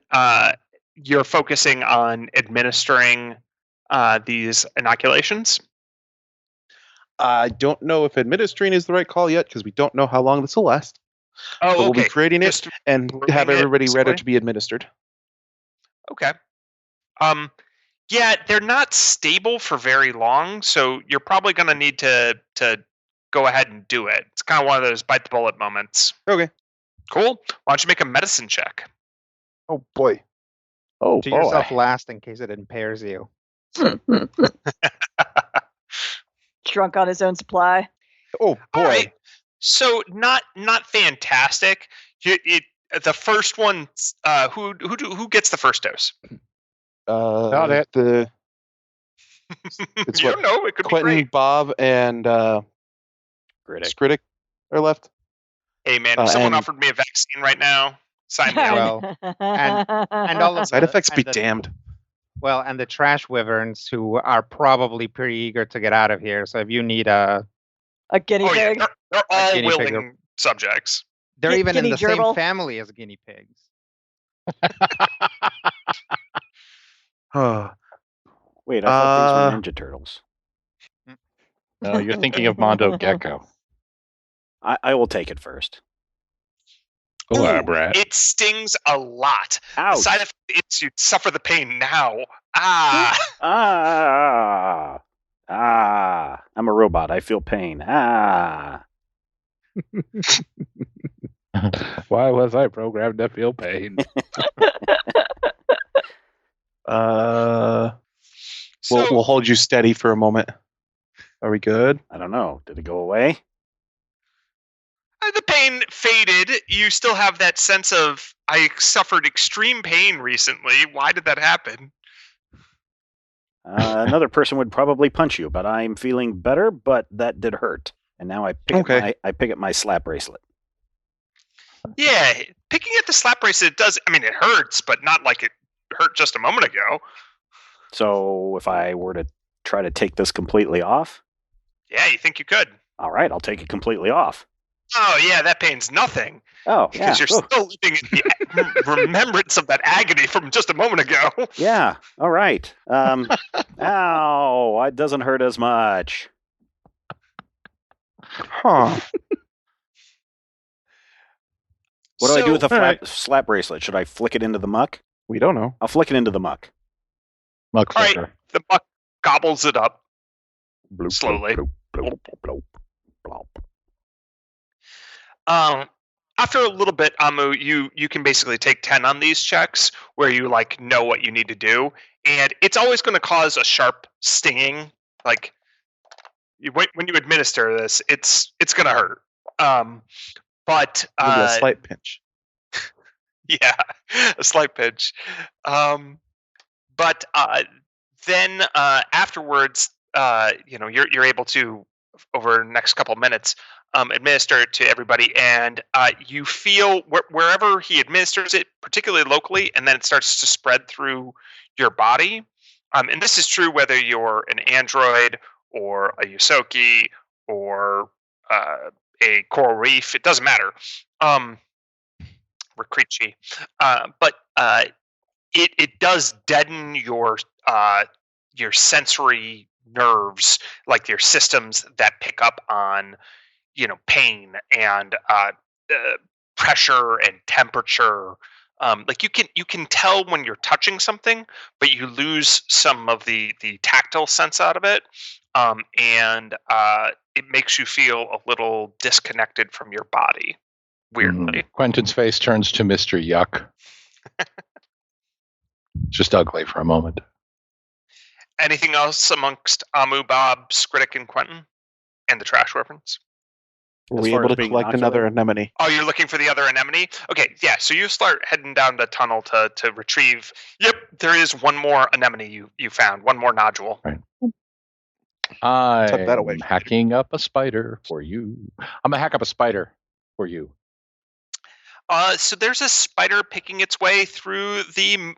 you're focusing on administering these inoculations. I don't know if administering is the right call yet, because we don't know how long this will last. Oh, but we'll be creating it and have everybody ready to be administered. Okay. Yeah, they're not stable for very long, so you're probably going to need to go ahead and do it. It's kind of one of those bite the bullet moments. Okay. Cool. Why don't you make a medicine check? Oh boy. Do yourself last in case it impairs you. Drunk on his own supply. Oh boy. All right. So not fantastic. The first one. Who gets the first dose? Not it. It's you don't know. It could Quentin, be great. Bob, and Skritic are left. Hey man, if someone offered me a vaccine right now, sign me up. Well, and all of side effects be damned. Well, and the trash wyverns, who are probably pretty eager to get out of here. So if you need a guinea pig, yeah, they're all willing subjects. They're even in the gerbil. same family as guinea pigs. Wait, I thought these were Ninja Turtles. No, you're thinking of Mondo Gecko. I will take it first. Elaborate. It stings a lot. Ouch. The side effect is you suffer the pain now. I'm a robot. I feel pain. Why was I programmed to feel pain? We'll hold you steady for a moment. Are we good? I don't know. Did it go away? The pain faded. You still have that sense of, I suffered extreme pain recently. Why did that happen? Another person would probably punch you, but I'm feeling better, but that did hurt. And now I pick up my slap bracelet. Yeah, picking at the slap bracelet does, it hurts, but not like it hurt just a moment ago. So if I were to try to take this completely off? Yeah, you think you could? All right, I'll take it completely off. Oh, yeah, that pain's nothing. Oh, yeah. Because you're still living in the remembrance of that agony from just a moment ago. Yeah, all right. Ow, it doesn't hurt as much. Huh. What do I do with the slap bracelet? Should I flick it into the muck? We don't know. I'll flick it into the muck. Muck All flicker. right, the muck gobbles it up Bloop, slowly. Bloop, bloop, bloop, bloop, bloop. After a little bit, Amu, you can basically take 10 on these checks where you know what you need to do, and it's always going to cause a sharp stinging. Like when you administer this, it's going to hurt. But Maybe a slight pinch. Yeah, a slight pinch. But then afterwards, you're able to, over the next couple of minutes, administer it to everybody, and you feel wherever he administers it, particularly locally, and then it starts to spread through your body. And this is true whether you're an android or a Yusoki or a coral reef. It doesn't matter. Recreachi. But it does deaden your sensory nerves, like your systems that pick up on pain and pressure and temperature. Like you can tell when you're touching something, but you lose some of the tactile sense out of it, and it makes you feel a little disconnected from your body. Weirdly, Quentin's face turns to Mr. Yuck. Just ugly for a moment. Anything else amongst Amu, Bob, Skritic, and Quentin, and the trash reference? Were we able to collect another anemone? Oh, you're looking for the other anemone? Okay, yeah, so you start heading down the tunnel to retrieve. Yep, there is one more anemone you found, one more nodule. Right. I'm hacking up a spider for you. I'm going to hack up a spider for you. So there's a spider picking its way through the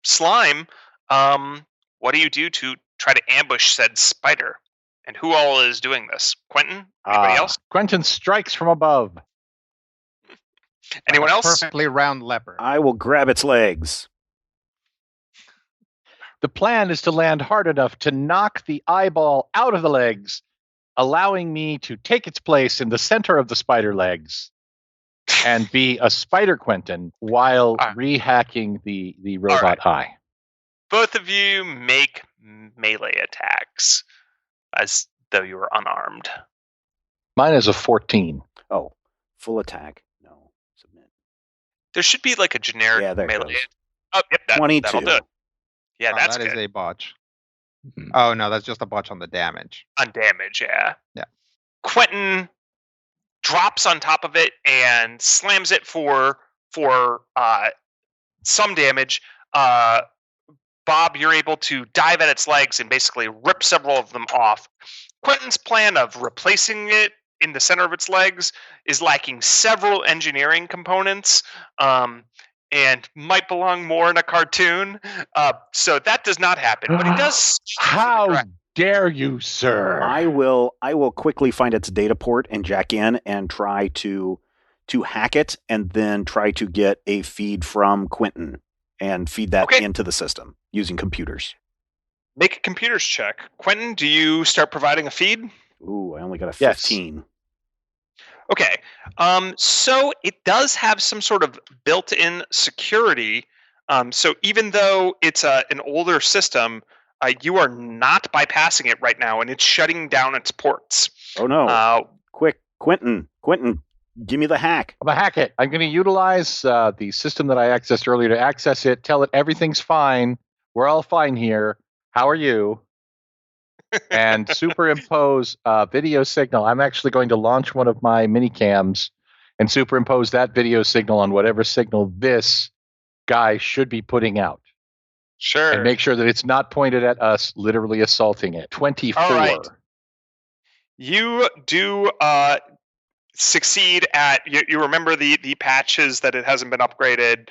slime. What do you do to try to ambush said spider? And who all is doing this? Quentin? Anybody else? Quentin strikes from above. Anyone else? Perfectly round leopard. I will grab its legs. The plan is to land hard enough to knock the eyeball out of the legs, allowing me to take its place in the center of the spider legs and be a spider Quentin while rehacking the robot eye. Both of you make melee attacks as though you were unarmed. Mine is a 14. Oh, full attack. No, submit. There should be like a generic melee. Goes. Oh, yep, 22. That'll do it. Yeah, that's that good. is a botch. Oh no, that's just a botch on the damage. On damage, yeah. Yeah. Quentin drops on top of it and slams it for some damage. Bob, you're able to dive at its legs and basically rip several of them off. Quentin's plan of replacing it in the center of its legs is lacking several engineering components, and might belong more in a cartoon. So that does not happen, but it does. How dare you, sir? I will quickly find its data port and jack in and try to hack it, and then try to get a feed from Quentin and feed that into the system using computers. Make a computers check. Quentin, do you start providing a feed? Ooh, I only got a 15. Yes. Okay. So it does have some sort of built-in security. So even though it's an older system, you are not bypassing it right now, and it's shutting down its ports. Oh no! Quick, Quentin, give me the hack. I'm gonna hack it. I'm gonna utilize the system that I accessed earlier to access it. Tell it everything's fine. We're all fine here. How are you? And superimpose video signal. I'm actually going to launch one of my mini cams and superimpose that video signal on whatever signal this guy should be putting out. Sure. And make sure that it's not pointed at us, literally assaulting it. 24. All right. You do succeed at, you remember the patches that it hasn't been upgraded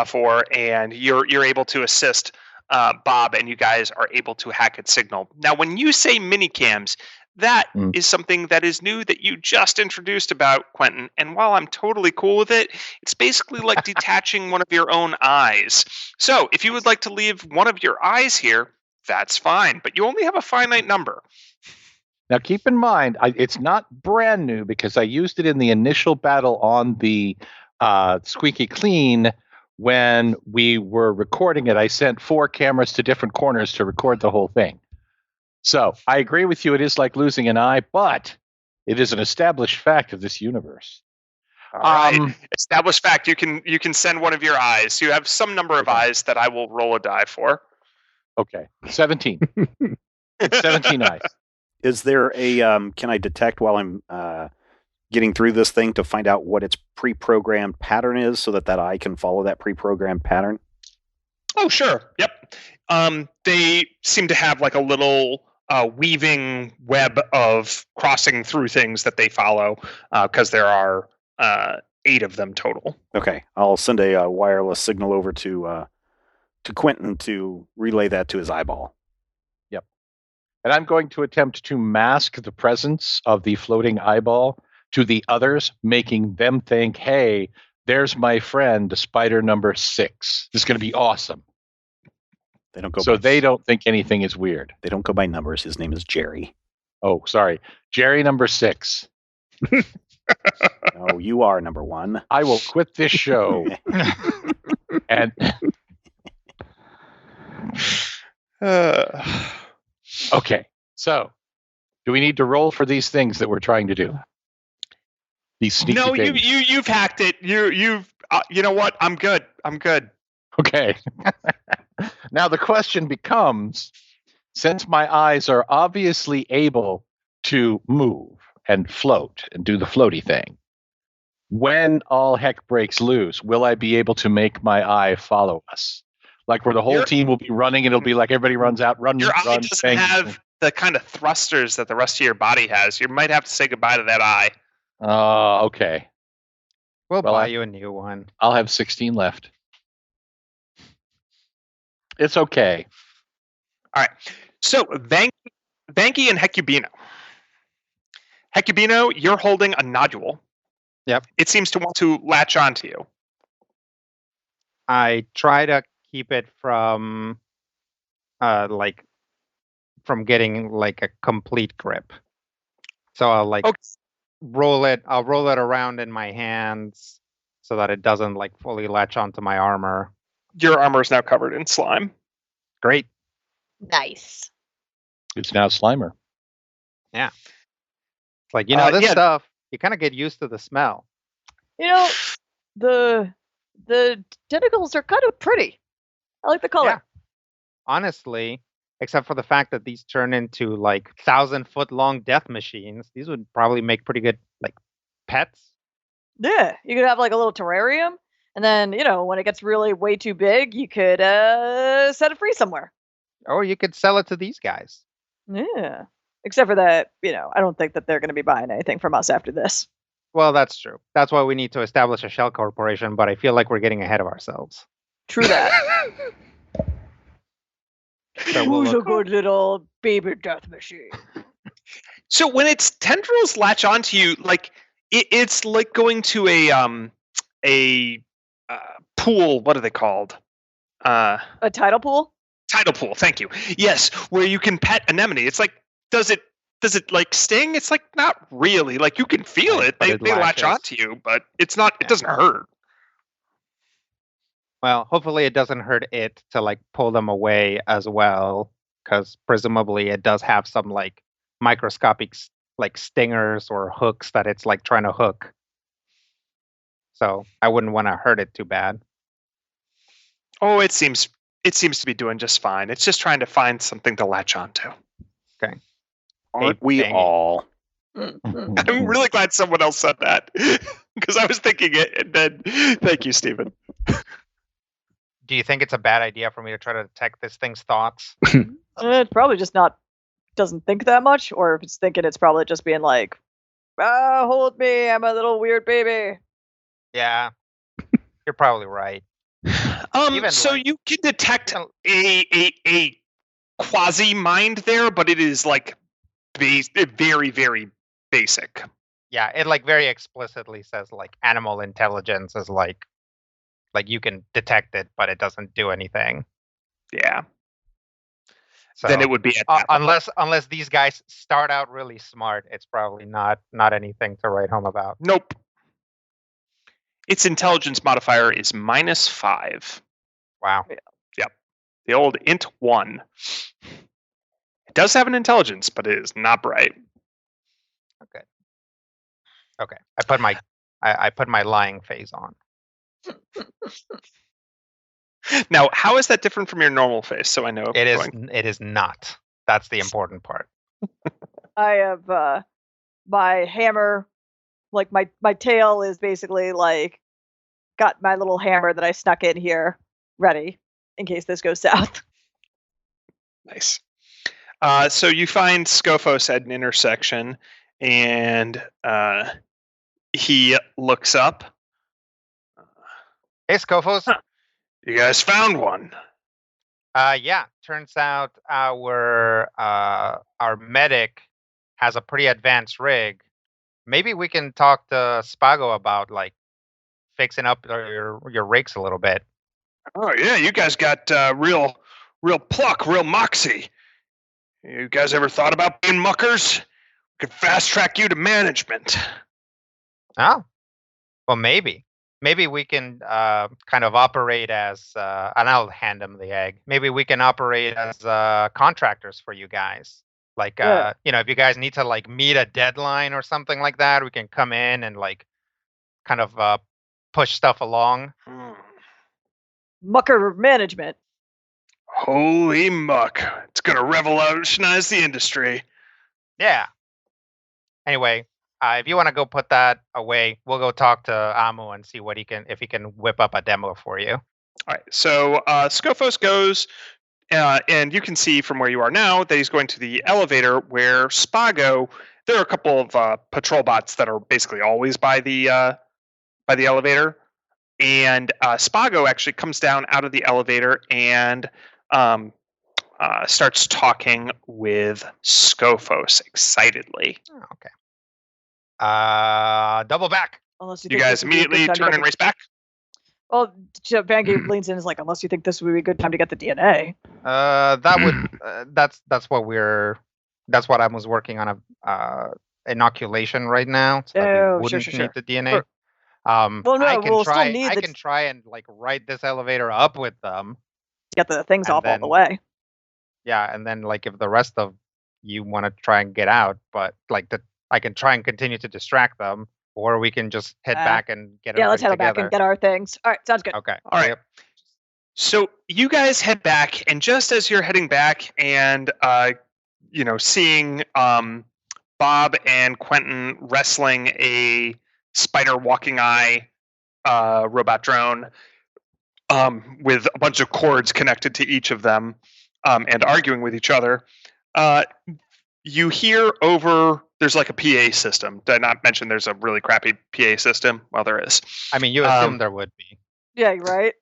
for, and you're able to assist Bob, and you guys are able to hack its signal. Now, when you say minicams, that is something that is new that you just introduced about, Quentin. And while I'm totally cool with it, it's basically like detaching one of your own eyes. So if you would like to leave one of your eyes here, that's fine. But you only have a finite number. Now, keep in mind, it's not brand new because I used it in the initial battle on the Squeaky Clean when we were recording it. I sent 4 cameras to different corners to record the whole thing. So I agree with you. It is like losing an eye, but it is an established fact of this universe. All right. Established fact. You can send one of your eyes. You have some number of eyes that I will roll a die for. Okay. 17. 17 eyes. Is there a, can I detect while I'm getting through this thing to find out what its pre-programmed pattern is so that eye can follow that pre-programmed pattern? Oh, sure. Yep. They seem to have like a little weaving web of crossing through things that they follow because there are 8 of them total. Okay. I'll send a wireless signal over to Quentin to relay that to his eyeball. Yep. And I'm going to attempt to mask the presence of the floating eyeball to the others, making them think, hey, there's my friend, spider number 6. This is going to be awesome. They don't go. So they don't think anything is weird. They don't go by numbers. His name is Jerry. Oh, sorry. Jerry number 6. Oh, you are number 1. I will quit this show. And okay. So, do we need to roll for these things that we're trying to do? These sneaky things. No, you've hacked it. You've you know what? I'm good. Okay. Now the question becomes, since my eyes are obviously able to move and float and do the floaty thing, when all heck breaks loose, will I be able to make my eye follow us? Like where the whole team will be running and it'll be like everybody runs out, run. Your eye doesn't have the kind of thrusters that the rest of your body has. You might have to say goodbye to that eye. Okay. We'll buy you a new one. I'll have 16 left. It's okay. All right. So, Vanky and Hecubino. Hecubino, you're holding a nodule. Yep. It seems to want to latch onto you. I try to keep it from getting like a complete grip. So I'll roll it around in my hands so that it doesn't like fully latch onto my armor. Your armor is now covered in slime. Great. Nice. It's now Slimer. Yeah. It's like, this stuff, you kind of get used to the smell. The tentacles are kind of pretty. I like the color. Yeah. Honestly, except for the fact that these turn into like 1,000-foot long death machines, these would probably make pretty good like pets. Yeah, you could have like a little terrarium, and then when it gets really way too big, you could set it free somewhere. Or you could sell it to these guys. Yeah, except for that, I don't think that they're going to be buying anything from us after this. Well, that's true. That's why we need to establish a shell corporation, but I feel like we're getting ahead of ourselves. True that. Who's a good little baby death machine? So when its tendrils latch onto you, like it's like going to a pool. What are they called? A tidal pool. Tidal pool. Thank you. Yes, where you can pet anemone. It's like, does it like sting? It's like not really. Like you can feel it. They latch onto you, but it's not. It doesn't hurt. Well, hopefully it doesn't hurt it to like pull them away as well, because presumably it does have some like microscopic like stingers or hooks that it's like trying to hook. So I wouldn't want to hurt it too bad. Oh, it seems to be doing just fine. It's just trying to find something to latch onto. Okay. Aren't we all? I'm really glad someone else said that because I was thinking it, and then thank you, Stephen. Do you think it's a bad idea for me to try to detect this thing's thoughts? It's probably just doesn't think that much, or if it's thinking, it's probably just being like, hold me, I'm a little weird baby. Yeah, you're probably right. So you can detect a quasi mind there, but it is like very, very basic. Yeah, it like very explicitly says like animal intelligence is like you can detect it, but it doesn't do anything. Yeah. So, then it would be unless these guys start out really smart, it's probably not anything to write home about. Nope. Its intelligence modifier is -5. Wow. Yep. The old int 1. It does have an intelligence, but it is not bright. Okay. I put my lying face on. Now, how is that different from your normal face? So I know it is not. That's the important part. I have my hammer, like my tail is basically like got my little hammer that I snuck in here ready in case this goes south. Nice. So you find Scophos at an intersection, and he looks up. Hey, Scophos. Huh. You guys found one. Yeah. Turns out our medic has a pretty advanced rig. Maybe we can talk to Spago about like fixing up your rigs a little bit. Oh yeah, you guys got real pluck, real moxie. You guys ever thought about being muckers? We could fast track you to management. Oh, well, maybe we can kind of operate as, and I'll hand him the egg. Maybe we can operate as contractors for you guys. Like, if you guys need to like meet a deadline or something like that, we can come in and like kind of push stuff along. Mucker management. Holy muck. It's going to revolutionize the industry. Yeah. Anyway, if you want to go put that away, we'll go talk to Amu and see if he can whip up a demo for you. All right. So Scophos goes, and you can see from where you are now that he's going to the elevator where Spago. There are a couple of patrol bots that are basically always by the elevator, and Spago actually comes down out of the elevator and starts talking with Scophos excitedly. Oh, okay. Double back. Unless you guys immediately turn and race back. Well, Van Gabe leans in and is like, unless you think this would be a good time to get the DNA. That would. That's what I was working on a inoculation right now. So that we wouldn't need the DNA. Sure. Well, no, I can try and like ride this elevator up with them. Get the things off all the way. Yeah, and then like if the rest of you want to try and get out, but like I can try and continue to distract them, or we can just head back and get. Yeah, let's head together. back and get our things. All right, sounds good. Okay. All right. Yep. So you guys head back, and just as you're heading back, and seeing Bob and Quentin wrestling a spider walking eye robot drone with a bunch of cords connected to each of them and arguing with each other, you hear over, there's like a PA system. Did I not mention there's a really crappy PA system? Well, there is. I mean, you assume there would be. Yeah, right?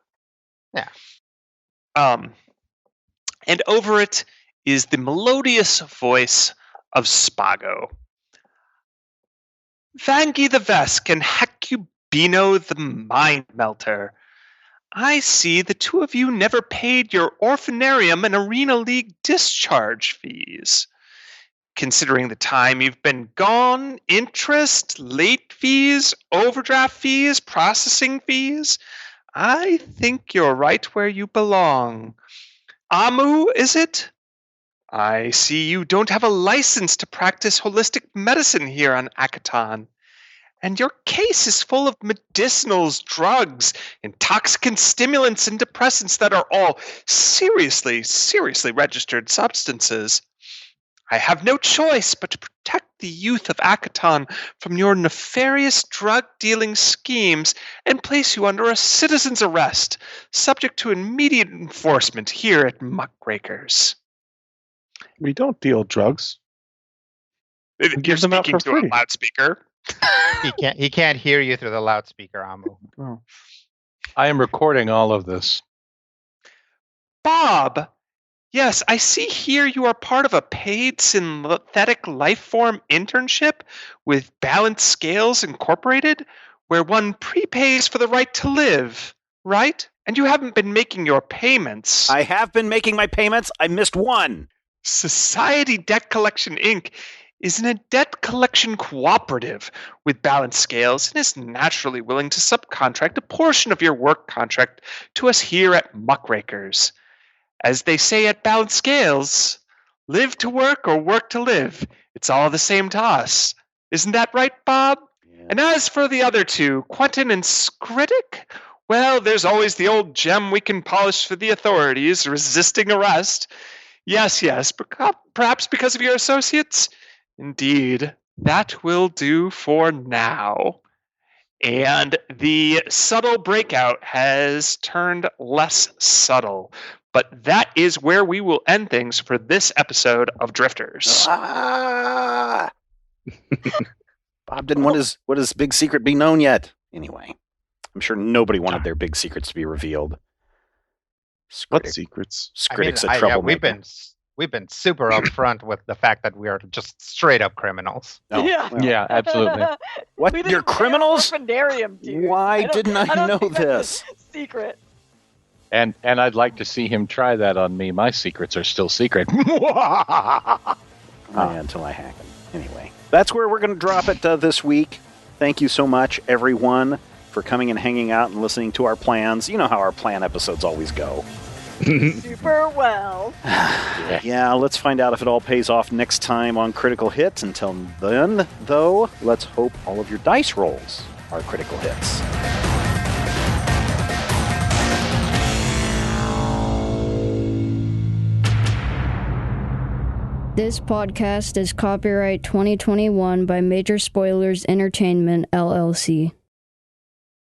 Yeah. And over it is the melodious voice of Spago. Vangi the Vesk and Hecubino the Mind Melter. I see the two of you never paid your Orphanarium and Arena League discharge fees. Considering the time you've been gone, interest, late fees, overdraft fees, processing fees, I think you're right where you belong. Amu, is it? I see you don't have a license to practice holistic medicine here on Akaton. And your case is full of medicinals, drugs, intoxicant stimulants, and depressants that are all seriously registered substances. I have no choice but to protect the youth of Akaton from your nefarious drug-dealing schemes and place you under a citizen's arrest, subject to immediate enforcement here at Muckrakers. We don't deal drugs. You're speaking to a loudspeaker. He can't hear you through the loudspeaker, Amu. Oh. I am recording all of this. Bob, yes, I see here you are part of a paid synthetic life form internship with Balanced Scales Incorporated, where one prepays for the right to live, right? And you haven't been making your payments. I have been making my payments. I missed one. Society Debt Collection, Inc. is in a debt collection cooperative with Balanced Scales and is naturally willing to subcontract a portion of your work contract to us here at Muckrakers. As they say at Balanced Scales, live to work or work to live. It's all the same to us. Isn't that right, Bob? Yeah. And as for the other two, Quentin and Skritic, well, there's always the old gem we can polish for the authorities, resisting arrest. Yes, perhaps because of your associates? Indeed, that will do for now. And the subtle breakout has turned less subtle. But that is where we will end things for this episode of Drifters. Bob didn't want his big secret be known yet. Anyway, I'm sure nobody wanted their big secrets to be revealed. What secrets? Skritic's a troublemaker. Yeah, we've been super upfront with the fact that we are just straight up criminals. Oh, yeah. Well. Yeah, absolutely. What? You're criminals? Dude. Why didn't I know this? Secret. And I'd like to see him try that on me. My secrets are still secret. Until I hack them. Anyway, that's where we're going to drop it this week. Thank you so much, everyone, for coming and hanging out and listening to our plans. You know how our plan episodes always go. Super well. Yeah, let's find out if it all pays off next time on Critical Hits. Until then, though, let's hope all of your dice rolls are critical hits. This podcast is copyright 2021 by Major Spoilers Entertainment, LLC.